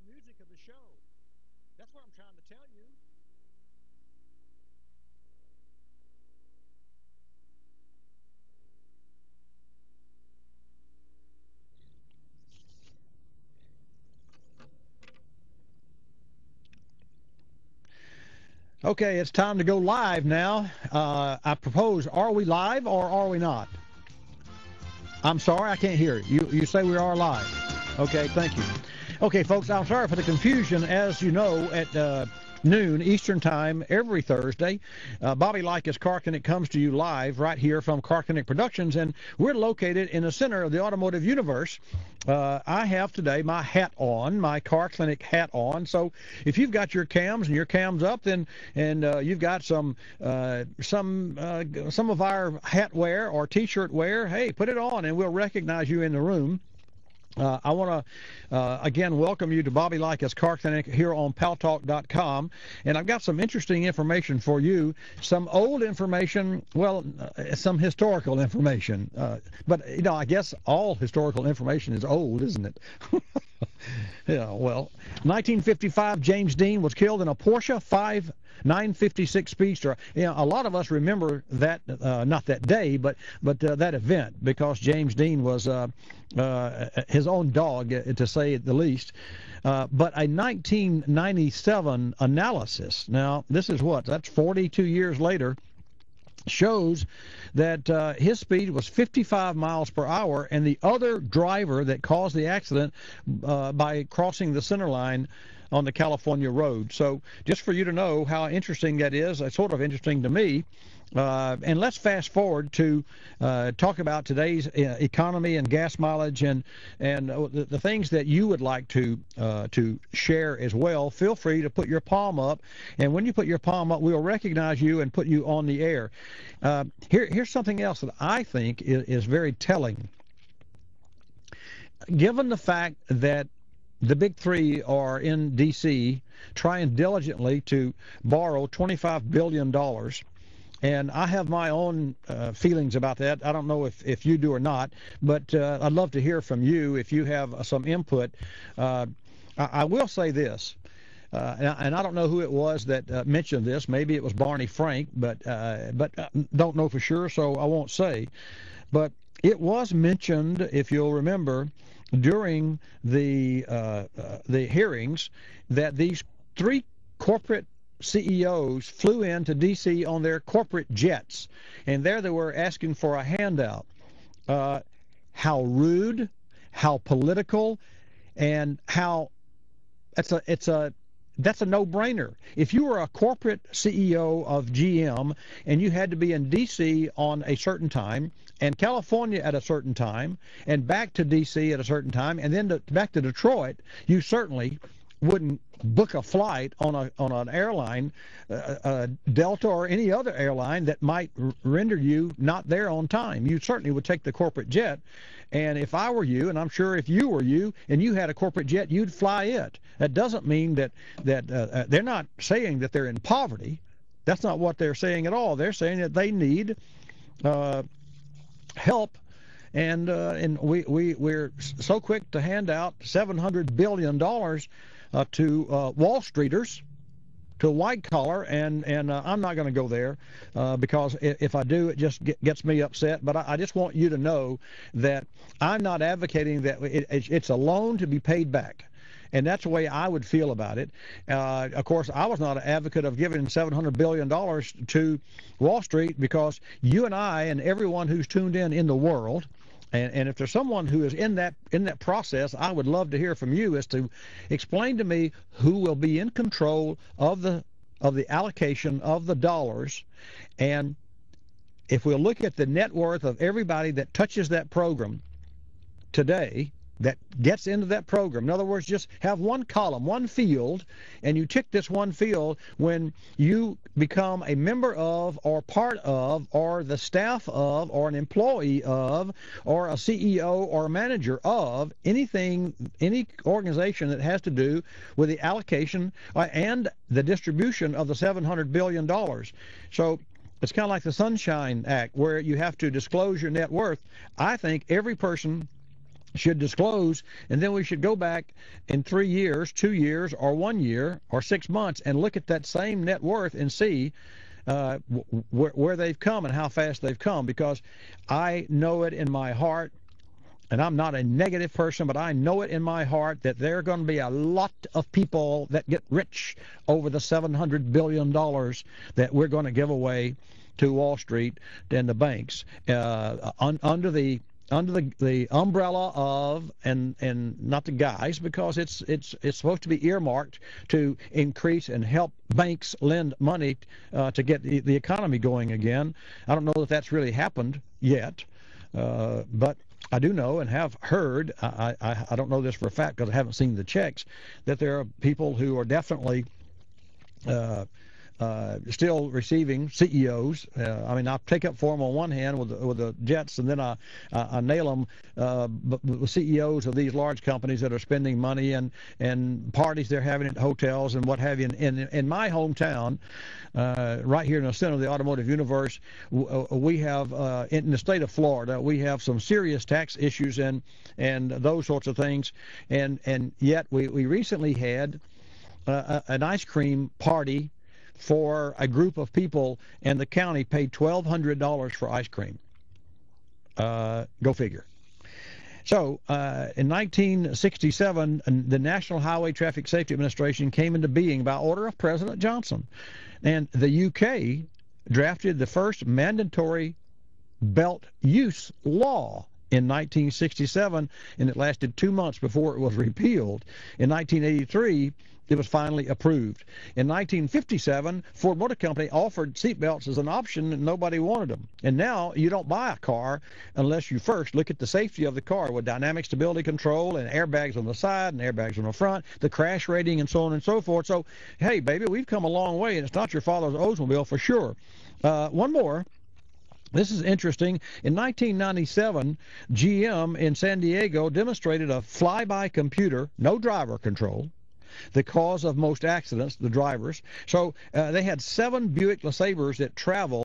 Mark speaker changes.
Speaker 1: music of the show. That's what I'm trying to tell you. Okay, it's time to go live now. I propose, are we live or are we not? I'm sorry, I can't hear you. You say we are live. Okay, thank you. Okay, folks, I'm sorry for the confusion. As you know, at noon Eastern Time every Thursday, Bobby Likis Car Clinic comes to you live right here from Car Clinic Productions, and we're located in the center of the automotive universe. I have today my hat on, my Car Clinic hat on. So if you've got your cams and your cams up, then you've got some of our hat wear or T-shirt wear, hey, put it on, and we'll recognize you in the room. I want to, again, welcome you to Bobby Likis Car Clinic here on Paltalk.com. And I've got some interesting information for you, some old information, well, some historical information. But, you know, I guess all historical information is old, isn't it? Yeah, well, 1955, James Dean was killed in a Porsche 956 Speedster. You know, a lot of us remember that, not that day, but that event, because James Dean was his own dog, to say the least. But a 1997 analysis, now this is what, that's 42 years later, shows that his speed was 55 miles per hour, and the other driver that caused the accident by crossing the center line on the California road. So just for you to know how interesting that is, it's sort of interesting to me. And let's fast forward to talk about today's economy and gas mileage and the things that you would like to share as well. Feel free to put your palm up, and when you put your palm up, we'll recognize you and put you on the air. Here's something else that I think is very telling. Given the fact that the big three are in D.C. trying diligently to borrow $25 billion. And I have my own feelings about that. I don't know if you do or not, but I'd love to hear from you if you have some input. I will say this, and I don't know who it was that mentioned this. Maybe it was Barney Frank, but don't know for sure, so I won't say. But it was mentioned, if you'll remember, during the hearings, that these three corporate CEOs flew into D.C. on their corporate jets, and there they were asking for a handout. How rude, how political, and how that's a no-brainer. If you were a corporate CEO of GM and you had to be in D.C. on a certain time, and California at a certain time, and back to D.C. at a certain time, and then back to Detroit, you certainly wouldn't book a flight on an airline, Delta or any other airline that might render you not there on time. You certainly would take the corporate jet. And if I were you, and I'm sure if you were you, and you had a corporate jet, you'd fly it. That doesn't mean that they're not saying that they're in poverty. That's not what they're saying at all. They're saying that they need help. And we're so quick to hand out $700 billion to Wall Streeters, to white collar, and I'm not going to go there because if I do, it just gets me upset. But I just want you to know that I'm not advocating that it's a loan to be paid back. And that's the way I would feel about it. Of course, I was not an advocate of giving $700 billion to Wall Street, because you and I and everyone who's tuned in the world, and if there's someone who is in that process, I would love to hear from you as to explain to me who will be in control of the allocation of the dollars. And if we'll look at the net worth of everybody that touches that program today, that gets into that program. In other words, just have one column, one field, and you tick this one field when you become a member of, or part of, or the staff of, or an employee of, or a CEO or a manager of anything, any organization that has to do with the allocation and the distribution of the $700 billion. So it's kind of like the Sunshine Act, where you have to disclose your net worth. I think every person should disclose, and then we should go back in 3 years, 2 years, or 1 year, or 6 months and look at that same net worth and see where they've come and how fast they've come, because I know it in my heart, and I'm not a negative person, but I know it in my heart that there are going to be a lot of people that get rich over the $700 billion that we're going to give away to Wall Street and the banks under the umbrella of, and not the guys, because it's supposed to be earmarked to increase and help banks lend money to get the economy going again. I don't know that that's really happened yet, but I do know and have heard, I don't know this for a fact because I haven't seen the checks, that there are people who are definitely still receiving CEOs. I mean, I take up for them on one hand with the jets, and then I nail them with CEOs of these large companies that are spending money and parties they're having at hotels and what have you. In my hometown, right here in the center of the automotive universe, we have, in the state of Florida, we have some serious tax issues and those sorts of things. And yet we recently had an ice cream party for a group of people, and the county paid $1,200 for ice cream. Go figure. So in 1967, the National Highway Traffic Safety Administration came into being by order of President Johnson, and the UK drafted the first mandatory belt use law in 1967, and it lasted 2 months before it was repealed. In 1983, it was finally approved. In 1957, Ford Motor Company offered seatbelts as an option, and nobody wanted them. And now you don't buy a car unless you first look at the safety of the car with dynamic stability control and airbags on the side and airbags on the front, the crash rating, and so on and so forth. So, hey, baby, we've come a long way, and it's not your father's Oldsmobile for sure. One more. This is interesting. In 1997, GM in San Diego demonstrated a fly-by computer, no driver control, the cause of most accidents, the drivers. So they had 7 Buick LeSabres that traveled